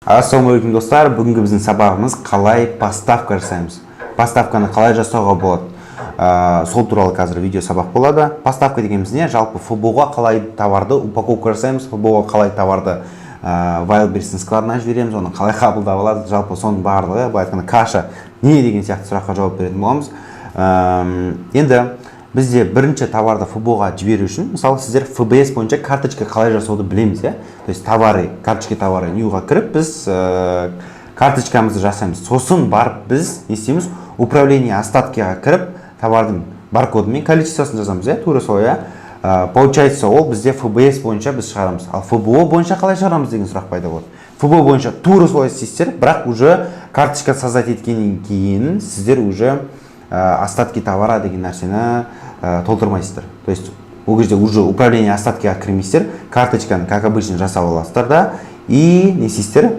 Ассалаумағалейкум достар, бүгінгі біздің сабағымыз қалай поставка жасаймыз. Поставканы қалай жасауға болады. Сол туралы қазір видео сабақ болады. Поставка дегеніміз не? Жалпы ФБО-ға қалай товарды упаковка жасаймыз, ФБО-ға қалай товарды Wildberries складына жібереміз, оны қалай қабылдап алады, жалпы соның барлығы, былай айтқанда каша не деген сияқты сұраққа жауап беретін боламыз. Енді бізде бірінші товарды ФБО-ға жіберу үшін, мысалы сіздер ФБС бойынша карточка қалай жасауды білеміз, то есть товары, карточка товары ньюға кіріп біз карточкамызды жасаймыз. Сосын барып біз не істейміз? Управление остаткиға кіріп товардың баркоды мен количествосын жазамыз, тура солай. Получается, ол бізде ФБС бойынша біз шығарамыз. Ал ФБО бойынша қалай шығарамыз деген сұрақ пайда болады. ФБО бойынша тура солай істейсіздер, бірақ уже карточка создать еткеннен кейін сіздер уже остатки товара деген нәрсені толтырмайсыздар. То есть ол кезде уже управление остаткиға кірмейсіздер, карточканы как обычно жасап аласыздар да, и не істейсіздер?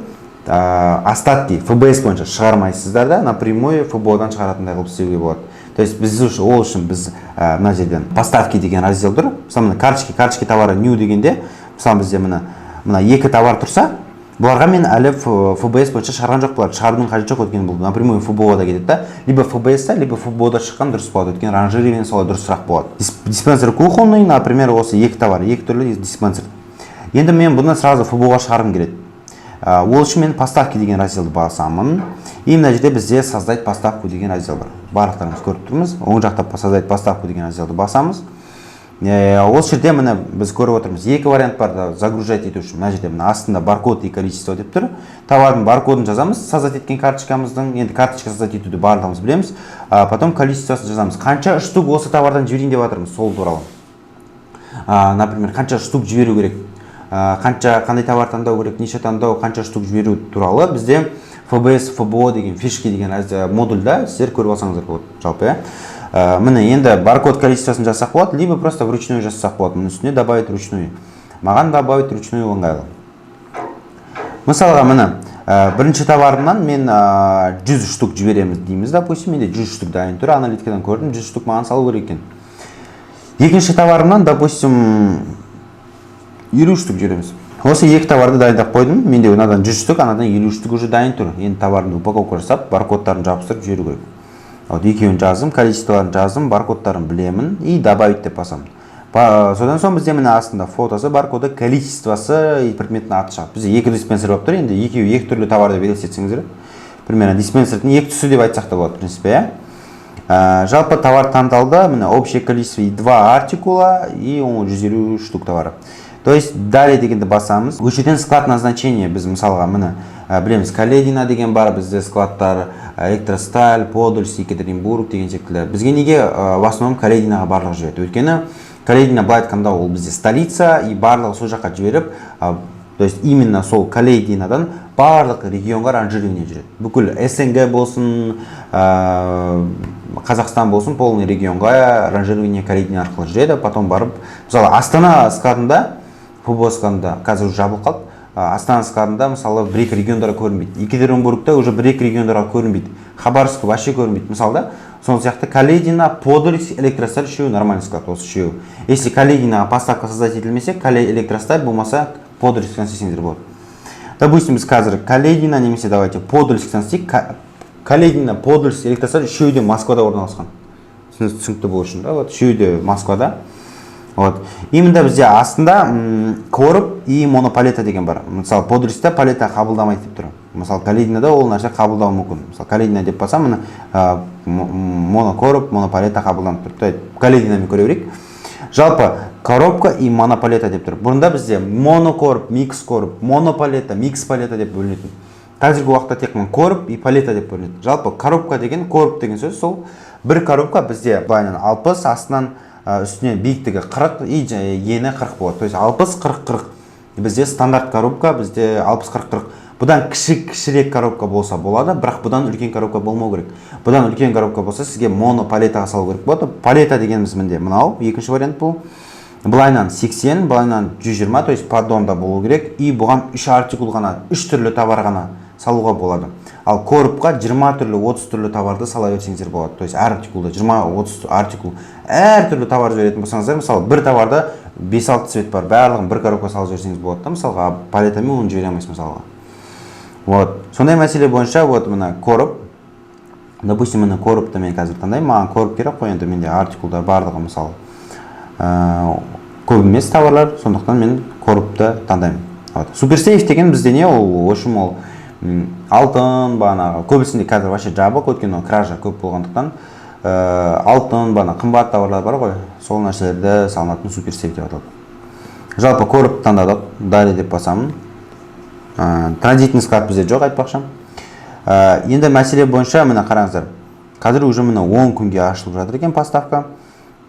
Остатки ФБС бойынша шығармайсыздар да, напрямую ФБО-дан шығаратындай қылып істеуге болады. То есть біз ол үшін біз мына жерден поставки деген раздел тұр. Мысалы карточки товары new дегенде, мысалы бізде мына екі товар тұрса, бұларға мен әлі ФБС бойынша шығарған жоқ болады. Шығарудың қажеті жоқ, өйткені бұл напрямую ФБО-да кетеді да. Либо ФБС-та, либо ФБО-да шыққан дұрыс болады, өйткені ранжированиемен солай дұрысырақ болады. Диспенсер кухонный, например, осы екі товар, екі түрлі диспенсер. Енді мен бұны сразу ФБО-ға шығарғым келеді. Ол үшін мен поставки деген разделді басамын. И мына жерде бізде создать поставку деген раздел бар. Барлықтарыңыз көріп тұрмыз. Оң жақта создать поставку деген разделді басамыз. Осы жерде міне біз көріп отырмыз. Екі вариант бар загружать ету үшін. Мына жерде астында баркод и количество деп тұр. Товардың баркодын жазамыз, создать еткен карточкамыздың. Енді карточка создать етуді барлығымыз білеміз. Потом количествосын жазамыз. Қанша штук осы товардан жіберейін деп жатырмыз, сол туралы. Например, қанша штук жіберу керек, қандай товар таңдау керек, неше таңдау, қанша штук жіберу туралы бізде ФБС, ФБО деген фишки деген модульда сіздер көріп алсаңыздар болады жалпы. Міне енді баркод количествосын жасақ болады, либо просто вручную жасақ болады. Мұның үстіне добавить вручную. Маған добавить вручную ыңғайлы. Мысалға міне бірінші товарымнан мен 100 штук жібереміз дейміз, допустим, менде 100 штук дайын тұр, аналитикадан көрдім, 100 штук маған салу керек екен. Екінші товарымнан, допустим, 50 штук жібереміз. Осы екі товарды дайындап қойдым. Менде мынадан 100 штук, анадан 50 штук уже дайын тұр. Енді товардың упаковка жасап, баркодтарын жабыстырып жіберу керек. Екеуін жаздым, количестволарын жаздым, баркодтарын білемін и добавить деп басамын. Содан соң бізде міне астында фотосы, баркоды, количествосы и предметтің аты шығады. Бізде екі диспенсер болып тұр. Енді екеуі екі түрлі товарды елестетсеңіздер. Примерно диспенсердің екі түсі деп айтсақ та болады, в принципе. Жалпы товар таңдалды. Міне общее количество 2 артикула и 150 штук товара. То есть далее дегенді басамыз. Өшеден склад назначения біз мысалға міне білеміз, Каледина деген бар, бізде складтар, Электросталь, Подольск, Екатеринбург деген секілді. Бізге неге в основном Калединаға барлығы жібереді? Өйткені Каледина былай айтқанда ол бізде столица и барлығы сол жаққа жіберіп, то есть именно сол Калединадан барлық регионға ранжирование жүреді. Бүкіл СНГ болсын, Қазақстан болсын, полный регионға ранжирование Каледина арқылы жүреді. Потом барып, мысалы Астана складында, ФБО складында қазір жабылып қалды. Астана складында мысалы бір-екі региондарға көрінбейді. Екатеринбургта уже бір-екі региондарға көрінбейді. Хабаровск вообще көрінбейді. Мысалда, сол сияқты Каледина, Подольск, Электросталь үшеуі нормальный склад, осы үшеуі. Если Калединаға поставка создать етілмесе, Электросталь болмаса Подольсктан істесеңіздер болады. Допустим, біз қазір Каледина немесе давайте Подольсктан істейік. Каледина, Подольск, Электросталь үшеуі де Москвада орналасқан. Түсінікті болу үшін, үшеуі де Москвада. Именно бізде астында корып и монополета деген бар. Мысалы Подольскта полета қабылдамайды деп тұр. Мысалы Калединада ол нәрсе қабылдау мүмкін. Мысалы Каледина деп басам, монокорып, монополета қабылданып тұр. Калединамен көре берейік. Жалпы коробка и монополета деп тұр. Бұрында бізде монокорып, микс корып, монополета, микс полета деп бөлінетін. Қазіргі уақытта тек корып и полета деп бөлінеді. Жалпы коробка деген, корып деген сөз, сол бір коробка бізде былайынан 60, астынан үстіне биіктігі 40 и ені 40 болады. То есть 60-40-40. Бізде стандарт коробка, бізде 60-40-40. Бұдан кішірек коробка болса болады, бірақ бұдан үлкен коробка болмау керек. Бұдан үлкен коробка болса, сізге монополетаға салу керек болады. Полета дегеніміз мінде мынау, екінші вариант бұл. Бұлайнан 80, бұлайнан 120, то есть поддонда болу керек. И бұған 3 артикул ғана, 3 түрлі товар ғана салуға болады. Ал корпқа 20 түрлі, 30 түрлі товарды сала берсеңіздер болады. То есть әр артикулда 20-30 артикул әр түрлі товар жіберетін болсаңыздар, мысалы бір товарда 5-6 цвет бар, барлығын бір коробка салып жіберсеңіз болады. Мысалға палетамен оны жібере алмайсыз мысалға. Вот. Сондай мәселе бойынша вот мына короб. Допустим, мына коробты мен қазір таңдаймын. Маған короб керек қой, енді менде артикулдар барлығы мысалы көп емес товарлар, сондықтан мен коробты таңдаймын. Вот. Суперсейф деген бізде не ол? Ошым ол алтын, бағанағы көбісінде қазір вообще жабық, өйткені кража көп болғандықтан алтын, бағана қымбат товарлар бар ғой, сол нәрселерді салынатын суперсейф деп аталады. Жалпы коробты таңдадық, далее деп басамын. Транзитный склад бізде жоқ, айтпақшы. Енді мәселе бойынша мына қараңыздар. Қазір уже мына 10 күнге ашылып жатыр екен поставка.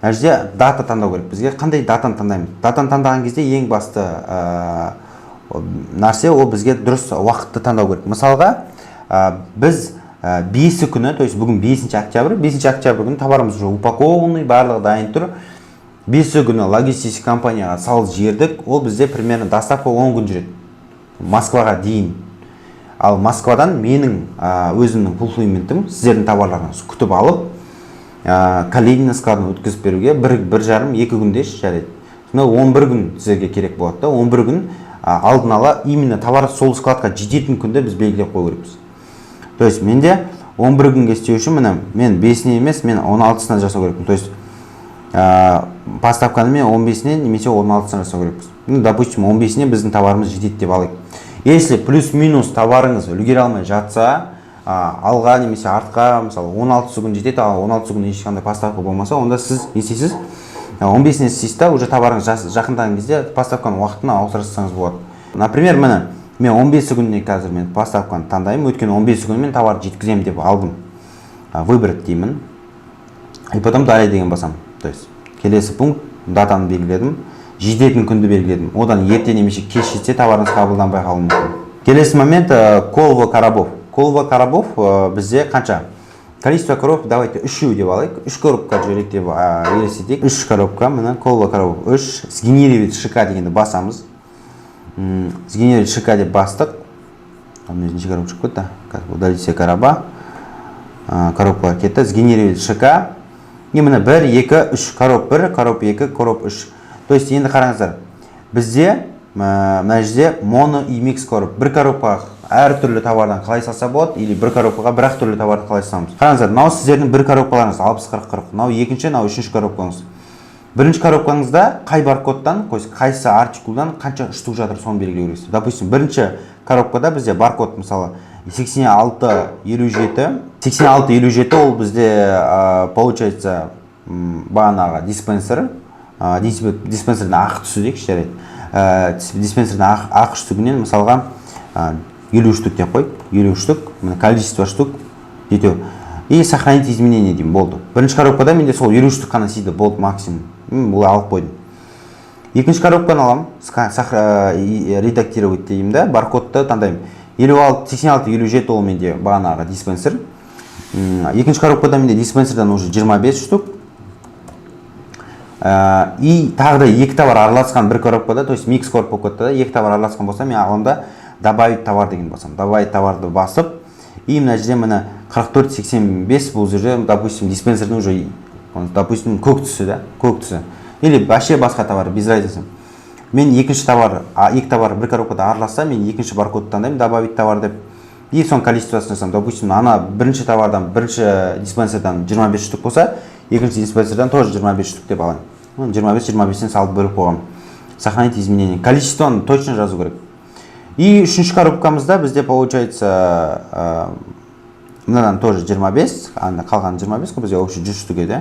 Мына жерде дата таңдау керек. Бізге қандай датаны таңдаймыз? Датаны таңдаған кезде ең басты нәрсе ол бізге дұрыс уақытты таңдау керек. Мысалға, біз 5 күні, то есть бүгін 5 октябрь, 5 октябрь күні товарымыз уже упакованный, барлығы дайын тұр. 5 күні логистика компанияға салып жібердік. Ол бізде примерно доставка 10 күн жүреді. Москваға дейін. Ал Москвадан менің өзімнің фулфилментім сіздердің товарларыңызды күтіп алып, Калинин складына өткізіп беруге 1,5-2 күнде жарайды. Сонда 11 күн сіздерге керек болады да, 11 күн алдын ала именно товар сол складқа жететін күнде біз белгілеп қою керекпіз. То есть менде 11 күнге істеу үшін мен 5-не емес, мен 16-сына жасау керекпін. То есть поставканы мен 15-не немесе 16-сына жасау керекпіз. Допустим, 15-не біздің товарымыз жетеді деп алайық. Если плюс-минус товарыңыз үлгере алмай жатса, алға немесе артқа, мысалы 16 күн жетеді, ал 16 күн ешқандай поставка болмаса, онда сіз не істейсіз? 15-не істейсіз, уже товарыңыз жақындаған кезде поставканың уақытына ауыстырсаңыз болады. Например, мен 15 күніне қазір мен поставканы таңдаймын, өйткені 15 күні мен товар жеткіземін деп алдым. Выбрать деймін. И потом далее деген басам. То есть келесі пункт, датаны белгіледім. Жететін күнді белгіледім. Одан ерте немесе кеш жетсе товарыңыз қабылданбай қалуы мүмкін. Келесі момент колба коробов. Колба коробов бізде қанша? Количество коробов давайте 3 деп алайық. 3 коробка жіберейік деп елестетейік. 3 коробка, мына колба коробов 3. Сгенерировать ШК дегенді басамыз. Сгенерировать ШК деп бастық. Неше коробка шығып кетті? Удалить все короба. Коробкалар кетті. Сгенерировать ШК. И мына 1, 2, 3 короб 1, короб 2, короб 3. То есть енді қараңыздар, бізде мына жерде моно и микс короб. Бір коробқа әр түрлі товардан қалай салса болады, или бір коробқаға бір-ақ түрлі товарды қалай саламыз. Қараңыздар, мынау сіздердің бір коробкаларыңыз 60-40-40, мынау екінші, мынау үшінші коробкаңыз. Бірінші коробкаңызда қай баркодтан, қайсы артикулдан қанша штук жатыр, соны белгілеу керексіз. Допустим, бірінші коробкада бізде баркод мысалы 8657 ол бізде получается бағанағы диспенсер. Диспенсердің ақ түсі дейік, жарайды. Диспенсердің ақ штугінен мысалға 50 штук деп қой, 50 штук, количество штук жетеу. И сохранить изменения деймін, болды. Бірінші коробкада менде сол 50 штук қана сиді, болды максимум. Бұл алып қойдым. Екінші коробканы аламын, редактировать деймін да, баркодты таңдаймын. 86-57 ол менде бағанағы диспенсер. Екінші коробкада менде диспенсерден уже 25 штук. И тағы да екі товар араласқан бір коробкада, то есть микс короб болып кетті, екі товар араласқан болса, мен ағымда добавить товар деген басам. Добавить товарды басып, и мына жерде мына 44-85 бұл жерде, допустим, диспенсердің уже, допустим, көк түсі да, көк түсі. Или вообще басқа товар, без разницы. Мен екінші товар, екі товар бір коробкада араласса, мен екінші баркодты таңдаймын, добавить товар деп. И соның количествосын жасам. Допустим, ана бірінші товардан, бірінші диспенсердан 25 штук болса, екінші диспенсердан тоже 25 штук деп алайын. 25-25-тен салып бөліп қойғам. Сохранить изменения. Количествоны точно жазу керек. И үшінші коробкамызда бізде получается мынадан тоже 25, қалған 25, бізде общий 100 штук еді.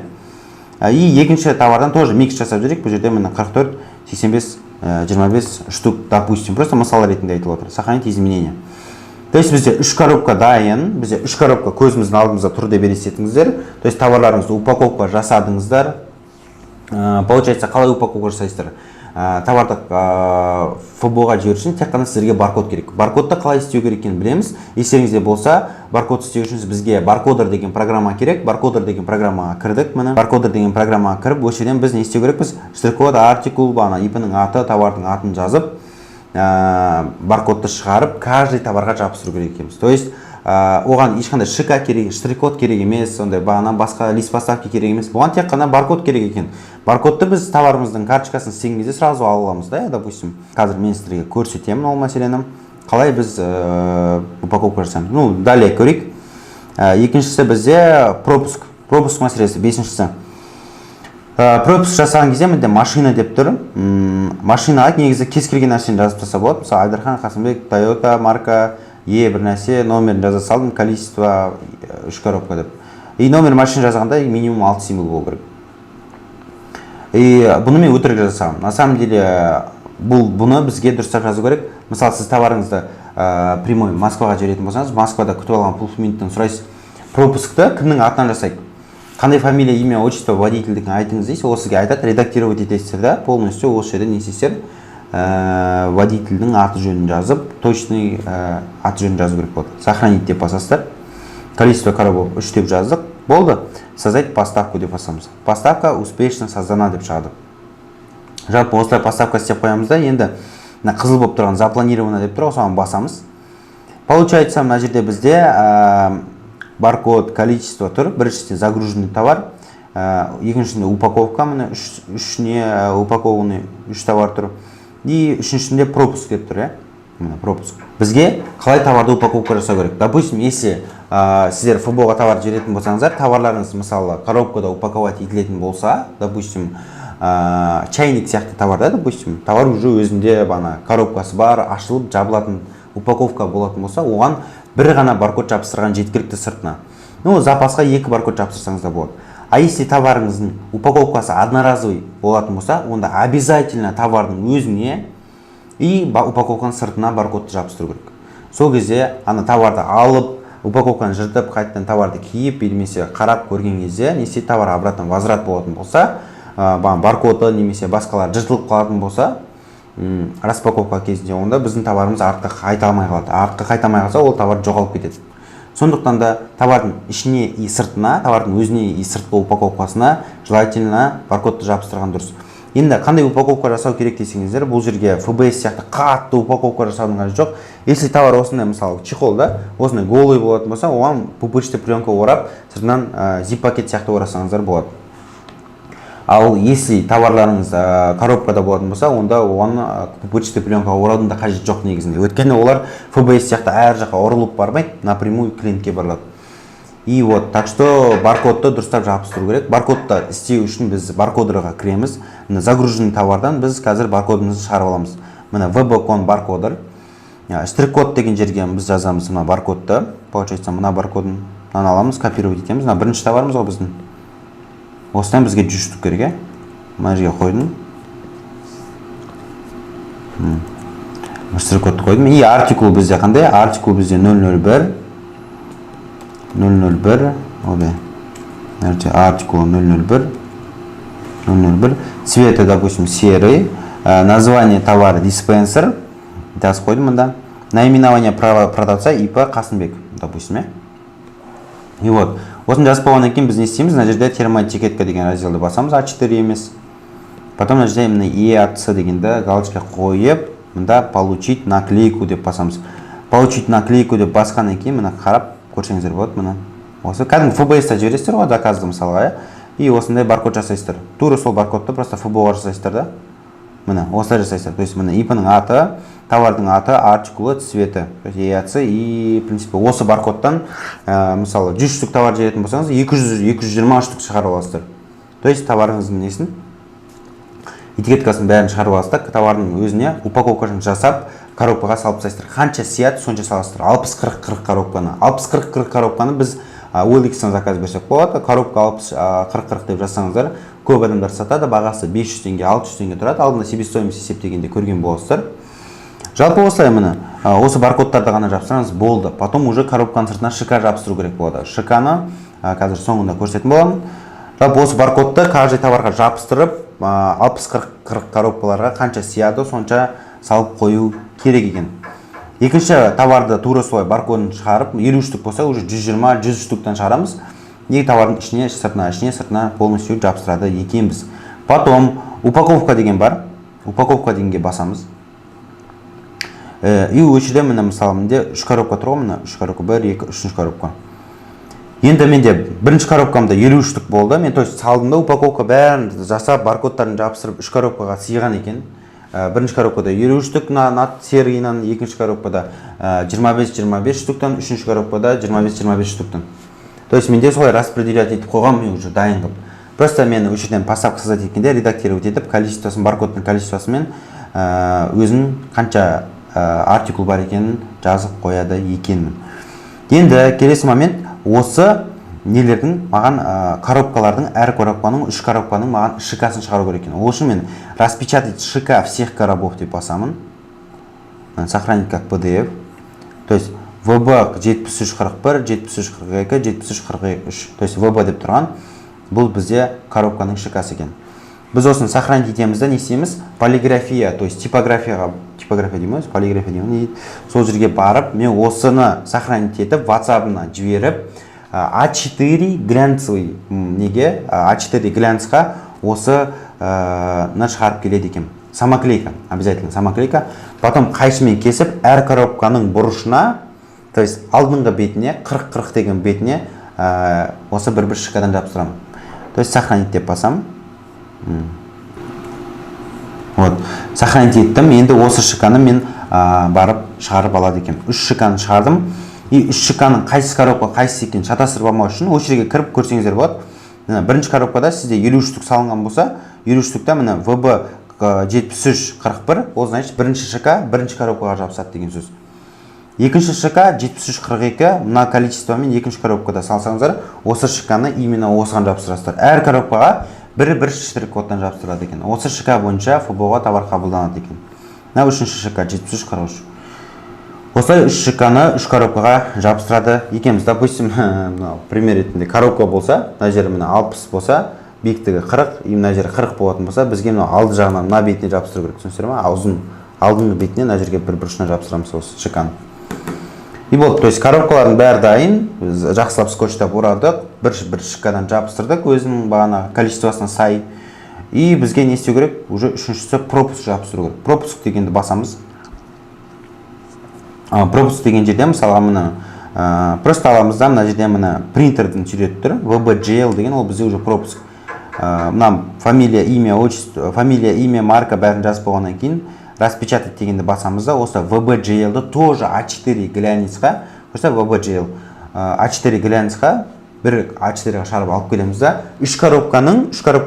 И екінші товардан тоже микс жасап жүрек. Бұл жерде мына 44-85 штук, допустим. Просто мысал ретінде айтылып отыр. Сохранить изменения. То есть бізде 3 коробка дайын, бізде 3 коробка көзіміздің алдымызда тұр деп елестетіңіздер. То есть товарларыңызды упаковка жасадыңыздар. Получается, қалай упаковка жасайсыздар? Товарды ФБО-ға жіберу үшін тек қана сіздерге баркод керек. Баркодты қалай істеу керек екенін білеміз. Естеріңізде болса, баркод істеу үшін бізге баркодер деген программа керек. Баркодер деген программаға кірдік. Міне баркодер деген программаға кіріп, осы жерден біз не істеу керекпіз? Штрих-код, артикул, ИП-нің аты, товардың атын жазып, баркодты шығарып, каждый товарға жабыстыру керек екенбіз. То есть оған ешқандай ШК керек, штрих-код керек емес, сондай бағанан басқа лист поставки керек емес. Бұған тек қана баркод керек екен. Баркодты біз товарымыздың карточкасын істеген кезде сразу ала аламыз да, допустим. Қазір мен сіздерге көрсетемін ол мәселені. қалай біз упаковка жасаймыз. Ну, далее көрейік. Екіншісі бізде пропуск мәселесі. Бесіншісі. Пропуск жасаған кезде менде машина деп тұр. Машинаға негізі кез келген нәрсені жазып тастаса болады. Мысалы, Айдархан Қасымбек, Toyota марка, бір нәрсе, номерін жаза салдым, количество 3 коробка деп. И номер машина жазғанда минимум 6 символ болу керек. И бұны мен өтірік жазасам. На самом деле, бұны бізге дұрыстап жазу керек. Мысалы, сіз товарыңызды прямой Москваға жіберетін болсаңыз, Москвада күтіп алған пункттен сұрайсыз. Пропускты кімнің атынан жасайды? Қандай фамилия, имя, отчество, водительдігін айтыңыз дейсіз, ол сізге айтады, редактировать етесіздер да, полностью осы жерде не істейсіздер, водительдің аты жөнін жазып, точный аты жөнін жазу керек болды. Сохранить деп басасыздар. Количество коробок 3 деп жаздық. Болды. Создать поставку деп басамыз. Поставка успешно создана деп шығады. Жалпы осылай поставка істеп қоямыз да, енді қызыл болып тұрған запланировано деп тұр, соған басамыз. Получается, мына жерде бізде баркод, количество тұр. Біріншісінде загруженный товар, екіншісінде упаковка, міне үшіне упакованный 3 товар тұр. И үшіншісінде пропуск деп тұр, пропуск. Бізге қалай товарды упаковка жасау керек? Допустим, если сіздер футболға товар жіберетін болсаңыздар, товарларыңыз мысалы коробкада упаковать етілетін болса, допустим, чайник сияқты товарда, допустим, товар уже өзінде бана коробкасы бар, ашылып жабылатын упаковка болатын болса, оған бір ғана баркод жабыстырған жеткілікті сыртына. Ну, запасқа 2 баркод жабыстырсаңыз да болады. А если товарыңыздың упаковкасы одноразовый болатын болса, онда обязательно товардың өзіне и упаковканың сыртына баркодты жабыстыру керек. Сол кезде ана товарды алып, упаковканы жыртып, қайтадан товарды киіп, немесе қарап көрген кезде, несе товар обратно возврат болатын болса, баркоды немесе басқалар жыртылып қалатын болса, распаковка кезінде онда біздің товарымыз артқа қайта алмай қалады. Артқа қайта алмай қалса, ол товар жоғалып кетеді. Сондықтан да товардың ішіне и сыртына, товардың өзіне и сыртқы упаковкасына желательно баркодты жабыстырған дұрыс. Енді қандай упаковка жасау керек десеңіздер, бұл жерге ФБС сияқты қатты упаковка жасаудың қажеті жоқ. Если товар осындай, мысалы, чехол да, осындай голый болатын болса, оған пупырчатый пленка орап, сыртынан зип пакет сияқты орасаңыздар болады. Ал если товарларыңыз коробкада болатын болса, онда оған пупырчатый пленка ораудың да қажеті жоқ негізінде. Өйткені олар ФБС сияқты әр жаққа орылып бармайды, напрямую клиентке барылады. И вот, так что баркодты дұрыстап жабыстыру керек. Баркодты істеу үшін біз баркодерға кіреміз. Загруженный товардан біз қазір баркодымызды шығарып аламыз. Мына VBCon баркодер. Штрих-код деген жерге біз жазамыз мына баркодты. Получается, мына баркодын аламыз, копировать етеміз. Мына бірінші товарымыз ғой біздің. Осыдан бізге 100 штук керек. Мына жерге қойдым. Штрих-кодты қойдым. И артикул бізде қандай? Артикул бізде 001. 001, оде. Артикул 001. Цвета, допустим, серый. Название товара диспенсер. Тас қойдым мында. Наименование продавца ИП Қасымбек, допустим. И вот. Осыны жазып болғаннан кейін біз не істейміз? Мына жерде термотикетка деген разделді басамыз, А4 емес. Потом мына жерде именно EAC дегенді галочка қойып, мында получить наклейку деп басамыз. Получить наклейку деп басқаннан кейін мына қарап көрсеңіздер болады мына. Осы кәдімгі ФБС-та жібересіздер ғой заказды мысалға, и осындай баркод жасайсыздар. Тура сол баркодты просто ФБО-ға жасайсыздар да. Мына осылай жасайсыздар. То есть мына ИП-ның аты, товардың аты, артикулы, цветі, EAC и в принципе осы баркодтан мысалы 100 штук товар жіберетін болсаңыз 220 штук шығарып аласыздар. То есть товарыңыздың несін, этикеткасын бәрін шығарып аласыздар, товардың өзіне упаковкасын жасап коробкаға салып тастайсыздар. Қанша сияды, сонша саласыздар. 60-40 коробканы. 60-40 коробканы біз OLX-тан заказ берсек болады. Коробка 60-40 деп жазсаңыздар, көп адамдар сатады, бағасы 500 теңге, 600 теңге тұрады. Алдында себестоимость есептегенде көрген боласыздар. Жалпы осылай міне, осы баркодтарды ғана жабыстырсаңыз болды. Потом уже коробканың сыртына ШК жабыстыру керек болады. ШК-ны қазір соңында көрсететін боламын. Жалпы осы баркодты каждый товарға жабыстырып, 60-40 коробкаларға қанша сияды, сонша салып қою керек екен. Екінші товарды тура солай баркодын шығарып, 50 штук болса, уже 120-100 штуктан шығарамыз. Екі товардың ішіне, сыртына полностью жабыстырады екенбіз. Потом упаковка деген бар. Упаковка дегенге басамыз. И өшірде міне мысалы менде 3 коробка тұр ғой, міне 3 коробка, 1, 2, 3 коробка. Енді менде бірінші коробкамда 50 штук болды. Мен то есть салдым да упаковка бәрін жасап, баркодтарын жабыстырып 3 коробкаға сыйған екен. бірінші коробкада 53 штук нат серыйынан, екінші коробкада 25-25 штуктан, үшінші коробкада 25-25 штуктан. То есть менде солай распределять етіп қойғам, мен уже дайын қылып. Просто мен осы жерден поставка создать еткенде редактировать етіп, количествосын, баркодтың количествосымен өзінің қанша артикул бар екенін жазып қояды екенмін. Енді келесі момент, осы нелердің маған коробкалардың, әр коробканың, 3 коробканың маған шикасын шығару керек екен. Ол үшін мен распечатать шика всех коробов деп басамын. Сохранить как PDF. То есть VB 7341, 7342, 7343. То есть VB деп тұрған, бұл бізде коробканың шикасы екен. Біз осыны сохранить етеміз де не істейміз? Полиграфия, то есть типография дейміз, полиграфия дейміз. Сол жерге барып, мен осыны сохранить етіп, WhatsApp-ына жіберіп, А4 глянцевый неге, А4 глянцқа осы шығарып келеді екен. Самоклейка, обязательно самоклейка. Потом қайшымен кесіп, әр коробканың бұрышына, то есть алдыңғы бетіне, 40-40 деген бетіне осы бір шикадан жабыстырамын. То есть сохранить деп басам. Вот, сохранить еттім. Енді осы шиканы мен барып шығарып алады екен. 3 шиканы шығардым. И 3 шиканың қайсысы коробка, қайсысы екен шатастырып алмау үшін осы жерге кіріп көрсеңіздер болады. Бірінші коробкада сізде 53 штук салынған болса, 53 штукта мына VB 7341, ол значит бірінші шика бірінші коробкаға жабысады деген сөз. Екінші шика 7342, мына количествомен екінші коробкада салсаңыздар, осы шиканы именно осыған жабыстырасыздар. Әр коробкаға бір штрих-кодтан жабыстырады екен. Осы шика бойынша футболға товар қабылданады екен. Мына үшінші шика 7343. Осылай 3 шиканы 3 коробкаға жабыстырады екенбіз. Допустим, пример ретінде коробка болса, мына жері мына 60 болса, биіктігі 40, и мына жері 40 болатын болса, бізге мына алды жағынан мына бетіне жабыстыру керек. Түсінсіздер ме? Ұзын алдыңғы бетіне мына жерге бір бұрышына жабыстырамыз осы шиканы. И болды, то есть коробкалардың бәрі дайын, жақсылап скотчтап орадық, бір шикадан жабыстырдық өзінің бағана количествосына сай. И бізге не істеу керек? Уже үшіншісі пропуск жабыстыру керек. Пропуск дегенді басамыз. Пропуск деген жерде мысалға мына просто аламыз да, мына жерде мына принтердің суреті тұр, VBGL деген, ол бізде уже пропуск. Мына фамилия, имя, отчество, фамилия, имя, марка бәрін жазып болғаннан кейін распечатать дегенді басамыз да, осы VBGL-ді тоже А4 глянецқа, көрсе VBGL А4 глянецқа, бір А4-ға шығарып алып келеміз да, 3 коробка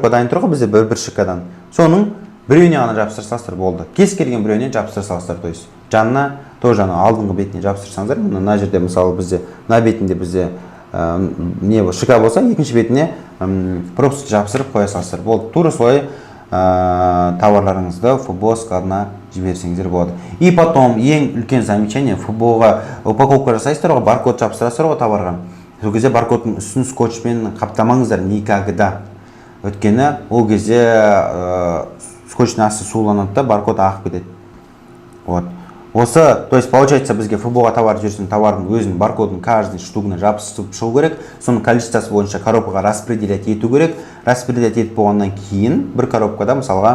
дайын тұрғы бізде бір шикадан. Соның біреуіне ғана жабыстырсаңыздар болды. Кез келген біреуіне жабыстырсаңыздар, то есть жанына тоже алдыңғы бетіне жабыстырсаңыздар, мына жерде мысалы бізде мына бетінде бізде не шика болса, екінші бетіне пропуск жабыстырып қоя салсыздар. Болды. Тура солай товарларыңызды футболкасына жіберсеңіздер болады. И потом ең үлкен замечание, футболға упаковка жасайсыздар ғой, баркод жабыстырасыздар ғой товарға. Сол кезде баркодтың үстін скотчпен қаптамаңыздар никогда. Өйткені ол кезде скотчтың асты суланады да, баркод ағып кетеді. Вот. Осы, то есть получается бізге футболға товар жүрсін, товардың өзінің баркодын каждый штугына жабыстырып шығу керек. Соның количествосы бойынша коробкаға распределять ету керек. Распределять етіп болғаннан кейін бір коробкада мысалға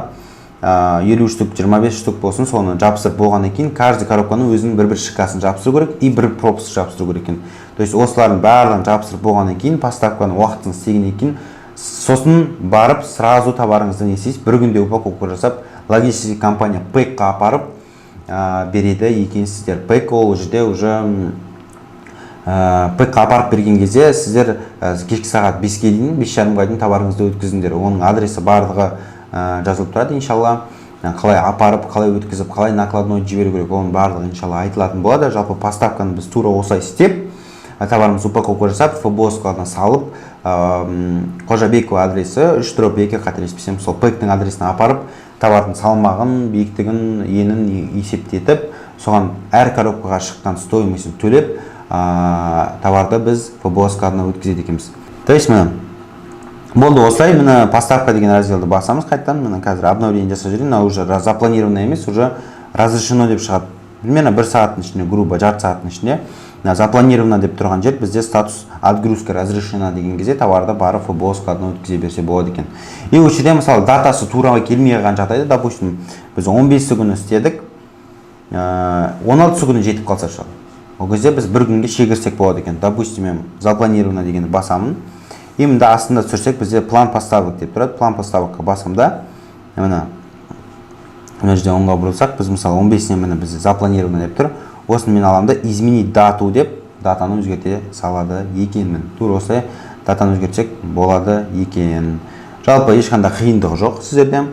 50 штук, 25 штук болсын, соны жабыстырып болғаннан кейін каждый коробканың өзінің бір шикасын жабыстыру керек и бір пропуск жабыстыру керек екен. То есть осылардың барлығын жабыстырып болғаннан кейін, поставканың уақытын істегеннен кейін, сосын барып сразу товарыңызды не істейсіз, бір күнде упаковка жасап, логистика компания пэкқа апарып береді екенсіздер. Пэк ол жерде уже пэкқа апарып берген кезде сіздер кешкі сағат 5-ке дейін, 5:30-ға дейін товарыңызды өткізіңдер. Оның адресі барлығы жазылып тұрады, иншалла. Қалай апарып, қалай өткізіп, қалай накладной жіберу керек, оның барлығы иншалла айтылатын болады. Жалпы поставканы біз тура осылай істеп, товарымыз упаковка жасап, футболкаларына салып, Қожабекова адресі 3-2 қателеспесем, сол пэктің адресіне апарып, товардың салмағын, биіктігін, енін есептетіп, соған әр коробкаға шыққан стоимосын төлеп, товарды біз футболкаларына өткізеді екенбіз. То есть мына болды осылай, мына поставка деген разделді басамыз қайттан, мына қазір обновление жасап жүрген, мына уже запланировано емес, уже разрешено деп шығады. Примерно 1 сағаттың ішінде, грубо жарты сағаттың ішінде запланировано деп тұрған жер бізде статус отгрузка разрешена деген кезде товарды барып футболкадан өткізе берсе болады екен. И осы жерде мысалы датасы тураға келмей қалған жағдайда, допустим, біз 15 күні істедік, 16 күні жетіп қалса шығар. Ол кезде біз бір күнге шегірсек болады екен. Допустим, запланировано дегенді басамын. И мында астында түсірсек бізде план поставок деп тұрады. План поставокқа басамда, мына мына жерде оңға бұрылсақ, біз мысалы 15-нен міне бізде запланировано деп тұр. Осыны мен аламын да изменить дату деп датаны өзгерте салады екенмін. Тура осылай датаны өзгертсек болады екен. Жалпы ешқандай қиындығы жоқ сіздерде.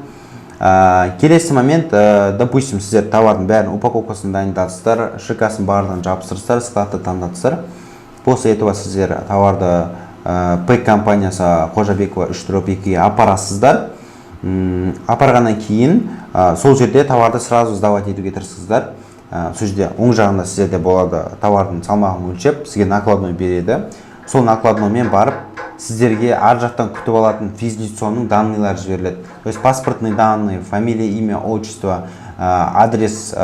Келесі момент, допустим, сіздер товардың бәрін упаковкасын дайындадыңыздар, шикасын барлығын жабыстырсыздар, складты таңдадыңыздар. После этого сіздер товарды ПЭК компаниясы Қожабекова 3-2-ге апарасыздар. Апарғаннан кейін сол жерде товарды сразу сдавать етуге тырысыңыздар. Сол жерде оң жағында сіздерде болады товардың салмағын өлшеп, сізге накладной береді. Сол накладноймен барып, сіздерге ар жақтан күтіп алатын физлицоның данныйлары жіберіледі. То есть паспортный данные, фамилия, имя, отчество, адрес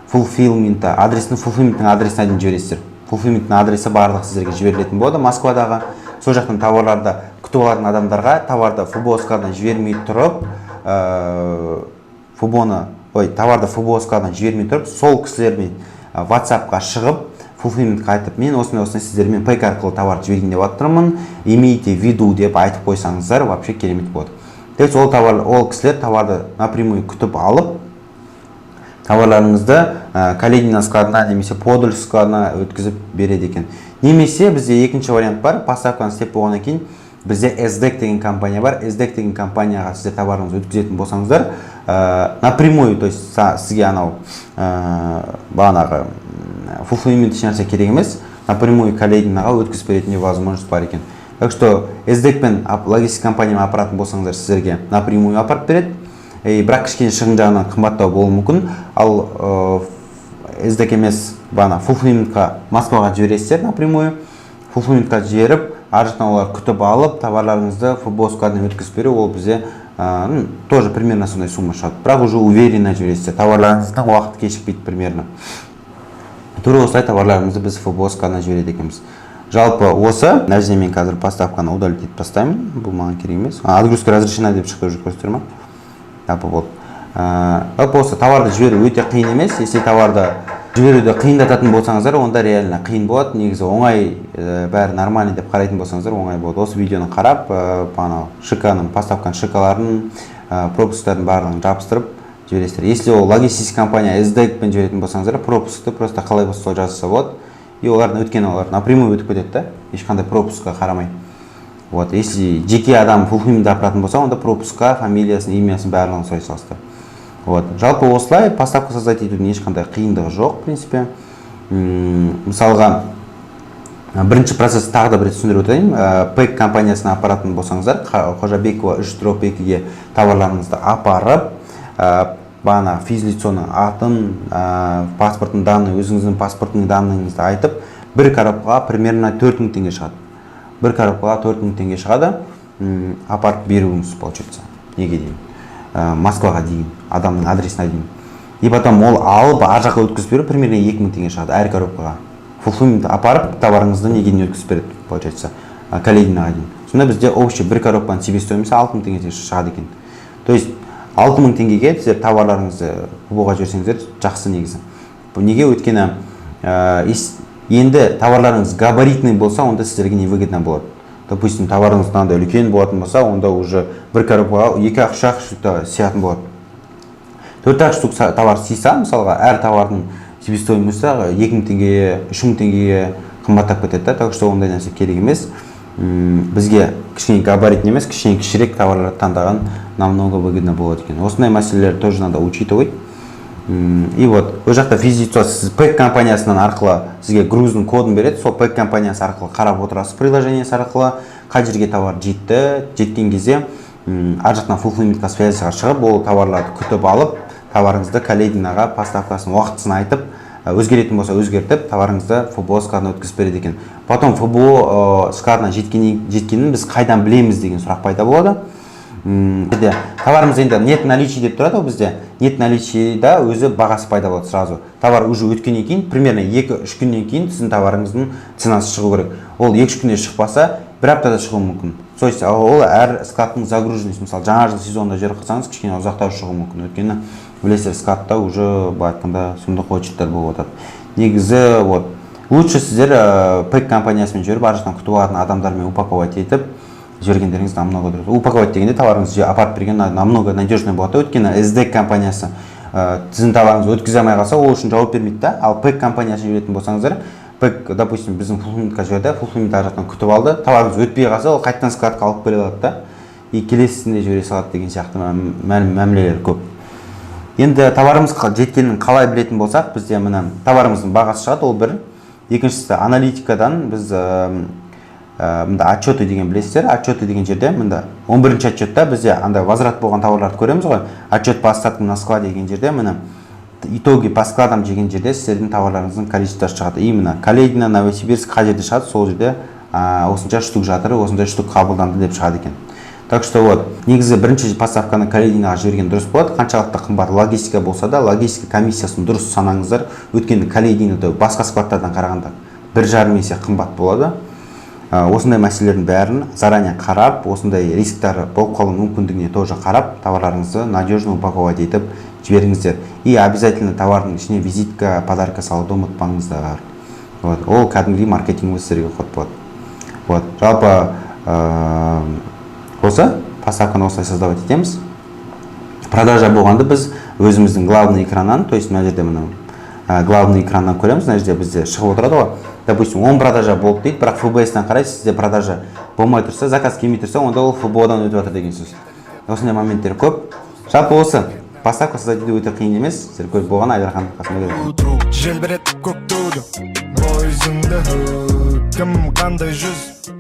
фулфилмента, фулфилменттің адресін әдейін жібересіздер. Фулфилменттің адресі барлық сіздерге жіберілетін болады Москвадағы. Сол жақтан товарларды күтіп алатын адамдарға товарды футболкадан жібермей тұрып, товарды футболкадан жібермей тұрып, сол кісілермен WhatsApp-қа шығып, фулфилментке айтып, мен осындай сіздермен ПЭК арқылы товарды жіберген деп отырмын, имейте в виду деп айтып қойсаңыздар, вообще керемет болады. То есть ол кісілер товарды напрямую күтіп алып, товарларыңызды Каледина складына немесе Подоль складына өткізіп береді екен. Немесе бізде екінші вариант бар, поставканы істеп болғаннан кейін бізде SDEC деген компания бар. SDEC деген компанияға сіздер товарыңызды өткізетін болсаңыздар, напрямую, то есть сізге анау бағанағы фулфилмент ешнәрсе керек емес, напрямую Калединаға өткізіп беретін возможность бар екен. Так что SDEC пен логистика компанияға апаратын болсаңыздар, сіздерге напрямую апарып береді. Бірақ кішкене шығын жағынан қымбаттау болуы мүмкін. Ал SDEC емес фулфилментқа Москваға жібересіздер напрямую. Фулфилментқа жіберіп, ар жақтан олар күтіп алып, товарларыңызды футболкадан өткізіп беру, ол бізде тоже примерно сондай сумма шығады. Бірақ уже уверенно жібересіздер. Товарларыңыздың уақыт кешікпейді примерно. Тура осылай товарларымызды біз футболкадан жібереді екенбіз. Жалпы осы, мына жерде мен қазір поставканы удалить етіп тастаймын. Бұл маған керек емес. Отгрузка разрешена деп шықты, уже көрсетер ме? Жалпы болды. Жалпы осы товарды жіберу өте қиын емес. Если товарды жіберуді қиындататын болсаңыздар, онда реально қиын болады. Негізі оңай, бәрі нормальный деп қарайтын болсаңыздар, оңай болады. Осы видеоны қарап, шиканың, поставканың шикаларын, пропусктарын барлығын жабыстырып жібересіздер. Если ол логистика компания SDEC пен жіберетін болсаңыздар, пропускты просто қалай болса сол жазса болады. И олардың өткені олар напрямую өтіп кетеді да, ешқандай пропускқа қарамай. Вот, если жеке адам фулфилментті апаратын болса, онда пропускқа фамилиясын, имясын барлығын солай салыстыр. Вот, жалпы осылай поставка создать етудің ешқандай қиындығы жоқ, в принципе. Мысалға, бірінші процесс тағы да бір түсіндіріп өтейін. ПЭК компаниясына апаратын болсаңыздар, Қожабекова 3-2-ге товарларыңызды апарып, бағана физлицоның атын, паспортын данные, өзіңіздің паспортының данныйыңызды айтып, бір коробкаға примерно 4000 теңге шығады. Бір коробкаға 4000 теңге шығады, апарып беруіңіз получается. Неге дейін? Москваға дейін, адамның адресіне дейін. И потом ол алып, ар жаққа өткізіп беру, примерно 2000 теңге шығады әр коробкаға. Фулфилмент апарып, товарыңызды неге өткізіп береді, получается, Калединаға дейін. Сонда бізде общий бір коробканың себестоимости 6000 теңге шығады екен. То есть 6000 теңгеге сіздер товарларыңызды футболға жіберсеңіздер жақсы негізі. Неге? Өйткені енді товарларыңыз габаритный болса, онда сіздерге невыгодно болады. Допустим, товарыңыз мынандай үлкен болатын болса, онда уже бір коробкаға 2-3 штук сиятын болады. 4 штук товар сыйса, мысалға, әр товардың себестоимости 2000 теңгеге, 3000 теңгеге қымбаттап кетеді. Так что ондай нәрсе керек емес. Бізге кішкене габаритный емес, кішкене кішірек товарларды таңдаған намного выгодно болады екен. Осындай мәселелер тоже надо учитывать. И вот, ол жақта физлицо сіз ПЭК компаниясынан арқылы сізге груздің кодын береді. Сол ПЭК компаниясы арқылы қарап отырасыз, приложениесі арқылы қай жерге товар жеткен кезде ар жақтан фулфилментқа связьға шығып, ол товарларды күтіп алып, товарыңызды Калединаға поставкасын уақытысын айтып, өзгеретін болса өзгертіп, товарыңызды футбол складына өткізіп береді екен. Потом футбол складына жеткенін біз қайдан білеміз деген сұрақ пайда болады. Товарымыз енді нет наличие деп тұрады, бізде нет наличиеда өзі бағасы пайда болады сразу. Товар уже өткеннен кейін, примерно 2-3 күннен кейін сіздің товарыңыздың ценасы шығу керек. Ол 2-3 күнде шықпаса, бір аптада шығуы мүмкін. То есть ол әр складтың загруженности, мысалы жаңа жыл сезонында жер қылсаңыз, кішкене ұзақтау шығуы мүмкін. Өйткені білесіздер, складта уже айтқанда сұмдық очередтер болып жатады. Негізі, вот, лучше сіздер ПЭК компаниясымен жүріп, ар жақтан күтіп алатын адамдармен упаковать етіп, жібергендеріңіз намного дұрыс. Упаковать дегенде товарыңызды апарып берген намного надежный болады. Өйткені SD компаниясы сіздің товарыңызды өткізе алмай қалса, ол үшін жауап бермейді да. Ал PEC компаниясы жіберетін болсаңыздар, PEC, допустим, біздің фулфилментқа жіберді, фулфилмент ар жақтан күтіп алды, товарыңыз өтпей қалса, ол қайтадан складқа алып келе алады да. И келесісінде жібере салады деген сияқты мәмілелер көп. Енді товарымыз жеткенін қалай білетін болсақ, бізде мына товарымыздың бағасы шығады, ол бір. Екіншісі аналитикадан біз мында отчеты деген білесіздер. Отчеты деген жерде мында 11-ші отчетта бізде андай возврат болған товарларды көреміз ғой. Отчет по остаткам на складе деген жерде мына итоги по складам деген жерде сіздердің товарларыңыздың количествосы шығады. Именно Каледина, Новосибирск қай жерде шығады, сол жерде осынша штук жатыр, осындай штук қабылданды деп шығады екен. Так что вот, негізі бірінші поставканы Калединаға жіберген дұрыс болады. Қаншалықты қымбат логистика болса да, логистика комиссиясын дұрыс санаңыздар. Өткенде Калединада басқа складтардан қарағанда 1,5 есе қымбат болады. Осындай мәселелердің бәрін заранее қарап, осындай рисктар болып қалу мүмкіндігіне тоже қарап, товарларыңызды надежно упаковать етіп жіберіңіздер. И обязательно товардың ішіне визитка, подарка салуды ұмытпаңыздар. Вот, ол кәдімгідей маркетинг сіздерге ход болады. Вот, жалпы осы поставканы осылай создавать етеміз. Продажа болғанды біз өзіміздің главный экраннан, то есть мына жерде мына главный экраннан көреміз, мына жерде бізде шығып отырады ғой. Допустим, 10 продажа болды дейді, бірақ FBS-тан қарайсыз, сізде продажа болмай тұрса, заказ келмей тұрса, онда ол FBO-дан өтіп жатыр деген сөз. Осындай моменттер көп. Жалпы осы поставка создать ету өте қиын емес. Сіздер көріп болған Айдархан қасында келеді. Желбіретіп көк туды, бойызыңды кім қандай жүз